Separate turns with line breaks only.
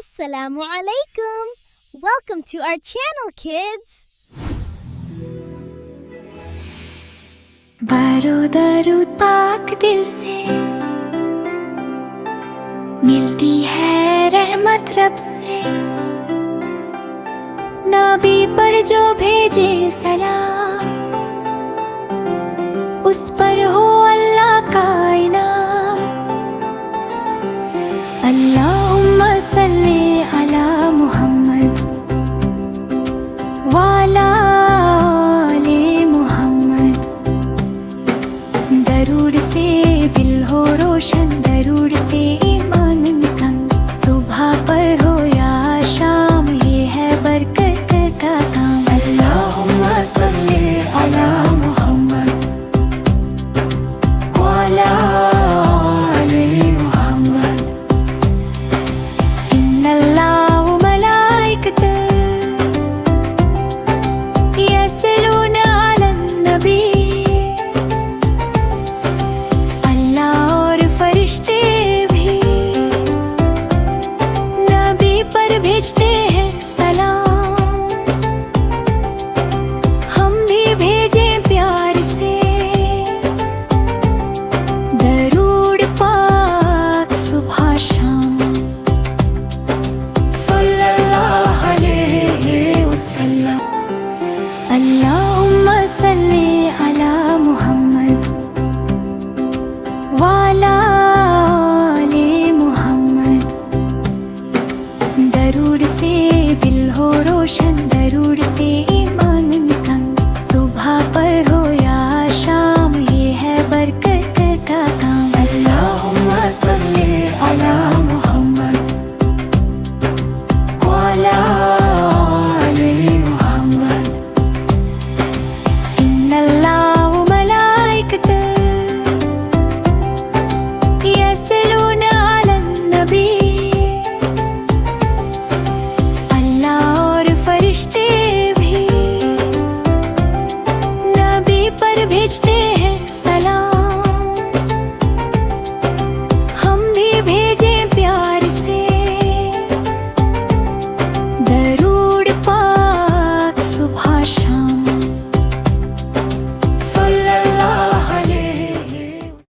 Assalamu alaikum. Welcome to our channel, kids.
बारो दरूद पाक दिल से मिलती है रहमत रब से। नबी पर जो भेजे सलाम, उस पर हो अल्लाह का इनाम। अल्लाहुम्मा सल्ली अला मुहम्मद वाला आले मुहम्मद। दरूद से दिल हो रोशन, दरूद से ईमान कम। सुबह पर हो या शाम, ये है बरकत का काम। अल्लाहुम्मा सल्ली अला मुहम्मद वाला आले मुहम्मद। इन्नल्लाह व मलाइकतहू यसल्लूना अलन नबी। अल्लाह और फरिश्ते भी नबी पर भेजते हैं सलाम। हम भी भेजें प्यार से दरूद पाक सुबह शाम। सल्लल्लाहु अलैहि वसल्लम। अल्लाहुम्मा सल्ली अला मुहम्मद वाला आले मुहम्मद। दरूद से दिल हो रोशन, दरूद से